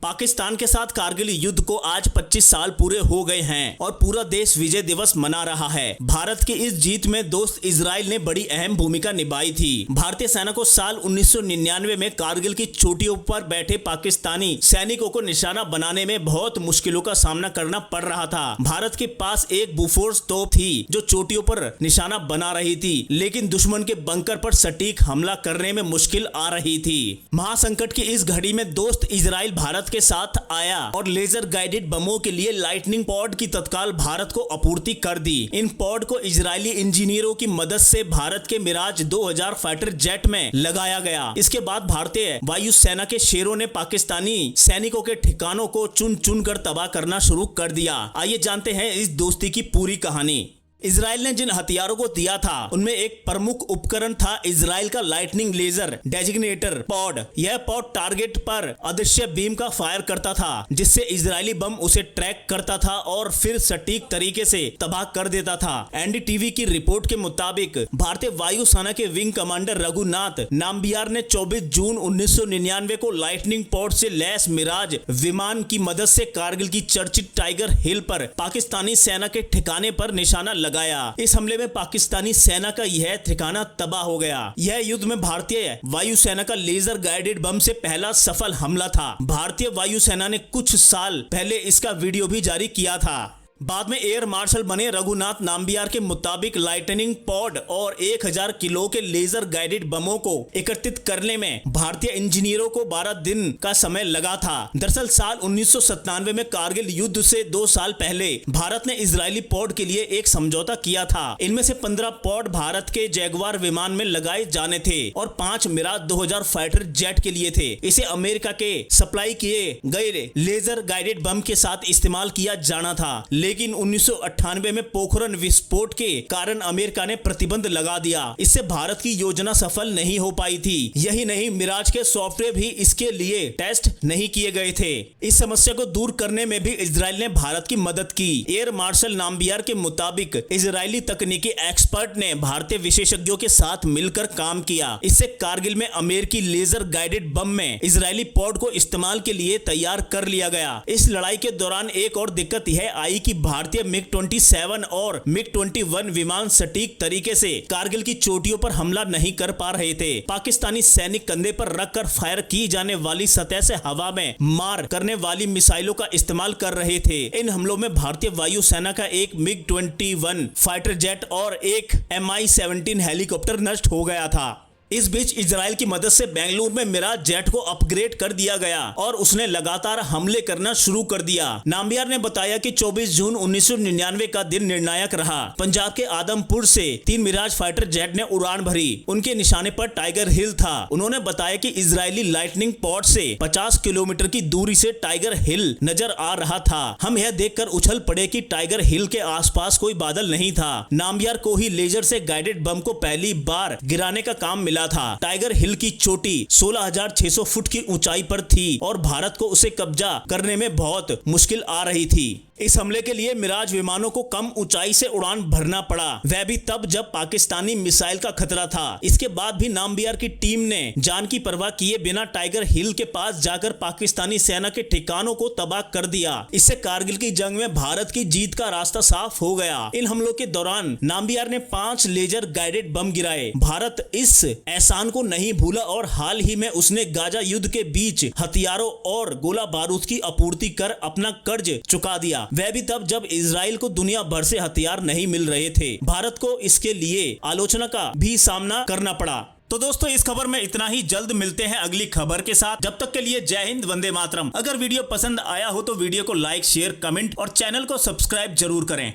पाकिस्तान के साथ कारगिल युद्ध को आज 25 साल पूरे हो गए हैं और पूरा देश विजय दिवस मना रहा है। भारत की इस जीत में दोस्त इजराइल ने बड़ी अहम भूमिका निभाई थी। भारतीय सेना को साल 1999 में कारगिल की चोटियों पर बैठे पाकिस्तानी सैनिकों को निशाना बनाने में बहुत मुश्किलों का सामना करना पड़ रहा था। भारत के पास एक बोफोर्स तोप थी जो चोटियों पर निशाना बना रही थी, लेकिन दुश्मन के बंकर पर सटीक हमला करने में मुश्किल आ रही थी। महासंकट की इस घड़ी में दोस्त इजराइल भारत के साथ आया और लेजर गाइडेड बमों के लिए लाइटनिंग पॉड की तत्काल भारत को आपूर्ति कर दी। इन पॉड को इजरायली इंजीनियरों की मदद से भारत के मिराज 2000 फाइटर जेट में लगाया गया। इसके बाद भारतीय वायुसेना के शेरों ने पाकिस्तानी सैनिकों के ठिकानों को चुन चुन कर तबाह करना शुरू कर दिया। आइए जानते हैं इस दोस्ती की पूरी कहानी। इजराइल ने जिन हथियारों को दिया था उनमें एक प्रमुख उपकरण था इजराइल का लाइटनिंग लेजर डेजिग्नेटर पॉड। यह पॉड टारगेट पर अदृश्य बीम का फायर करता था, जिससे इजरायली बम उसे ट्रैक करता था और फिर सटीक तरीके से तबाह कर देता था। एनडीटीवी की रिपोर्ट के मुताबिक भारतीय वायुसेना के विंग कमांडर रघुनाथ नाम्बियार ने 24 जून 1999 को लाइटनिंग पॉड से लैस मिराज विमान की मदद से कारगिल की चर्चित टाइगर हिल पर पाकिस्तानी सेना के ठिकाने पर निशाना लगाया। इस हमले में पाकिस्तानी सेना का यह ठिकाना तबाह हो गया। यह युद्ध में भारतीय वायुसेना का लेजर गाइडेड बम से पहला सफल हमला था। भारतीय वायुसेना ने कुछ साल पहले इसका वीडियो भी जारी किया था। बाद में एयर मार्शल बने रघुनाथ नाम्बियार के मुताबिक लाइटनिंग पॉड और 1000 किलो के लेजर गाइडेड बमों को एकत्रित करने में भारतीय इंजीनियरों को 12 दिन का समय लगा था। दरअसल साल 1997 में कारगिल युद्ध से 2 साल पहले भारत ने इजरायली पॉड के लिए एक समझौता किया था। इनमें से 15 पॉड भारत के जैगवार विमान में लगाए जाने थे और 5 मिराज 2000 फाइटर जेट के लिए थे। इसे अमेरिका के सप्लाई किए गए लेजर गाइडेड बम के साथ इस्तेमाल किया जाना था, लेकिन 1998 में पोखरण विस्फोट के कारण अमेरिका ने प्रतिबंध लगा दिया। इससे भारत की योजना सफल नहीं हो पाई थी। यही नहीं, मिराज के सॉफ्टवेयर भी इसके लिए टेस्ट नहीं किए गए थे। इस समस्या को दूर करने में भी इजराइल ने भारत की मदद की। एयर मार्शल नाम्बियार के मुताबिक इजरायली तकनीकी एक्सपर्ट ने भारतीय विशेषज्ञों के साथ मिलकर काम किया। इससे कारगिल में अमेरिकी लेजर गाइडेड बम में इजरायली पॉड को इस्तेमाल के लिए तैयार कर लिया गया। इस लड़ाई के दौरान एक और दिक्कत यह आई कि भारतीय मिग-27 और मिग-21 विमान सटीक तरीके से कारगिल की चोटियों पर हमला नहीं कर पा रहे थे। पाकिस्तानी सैनिक कंधे पर रखकर फायर की जाने वाली सतह से हवा में मार करने वाली मिसाइलों का इस्तेमाल कर रहे थे। इन हमलों में भारतीय वायुसेना का एक मिग-21 फाइटर जेट और एक Mi-17 हेलीकॉप्टर नष्ट हो गया था। इस बीच इजराइल की मदद से बेंगलुरु में मिराज जेट को अपग्रेड कर दिया गया और उसने लगातार हमले करना शुरू कर दिया। नाम्बियार ने बताया कि 24 जून 1999 का दिन निर्णायक रहा। पंजाब के आदमपुर से 3 मिराज फाइटर जेट ने उड़ान भरी। उनके निशाने पर टाइगर हिल था। उन्होंने बताया कि इजरायली लाइटनिंग पॉड से 50 किलोमीटर की दूरी से टाइगर हिल नजर आ रहा था। हम यह देखकर उछल पड़े कि टाइगर हिल के आसपास कोई बादल नहीं था। नाम्बियार को ही लेजर से गाइडेड बम को पहली बार गिराने का काम मिला था। टाइगर हिल की चोटी 16,600 फुट की ऊंचाई पर थी और भारत को उसे कब्जा करने में बहुत मुश्किल आ रही थी। इस हमले के लिए मिराज विमानों को कम ऊंचाई से उड़ान भरना पड़ा, वह भी तब जब पाकिस्तानी मिसाइल का खतरा था। इसके बाद भी नाम्बियार की टीम ने जान की परवाह किए बिना टाइगर हिल के पास जाकर पाकिस्तानी सेना के ठिकानों को तबाह कर दिया। इससे कारगिल की जंग में भारत की जीत का रास्ता साफ हो गया। इन हमलों के दौरान नाम्बियार ने 5 लेजर गाइडेड बम गिराए। भारत इस एहसान को नहीं भूला और हाल ही में उसने गाजा युद्ध के बीच हथियारों और गोला बारूद की आपूर्ति कर अपना कर्ज चुका दिया, वह भी तब जब इजराइल को दुनिया भर से हथियार नहीं मिल रहे थे। भारत को इसके लिए आलोचना का भी सामना करना पड़ा। तो दोस्तों, इस खबर में इतना ही। जल्द मिलते हैं अगली खबर के साथ। जब तक के लिए जय हिंद, वंदे मातरम। अगर वीडियो पसंद आया हो तो वीडियो को लाइक, शेयर, कमेंट और चैनल को सब्सक्राइब जरूर करें।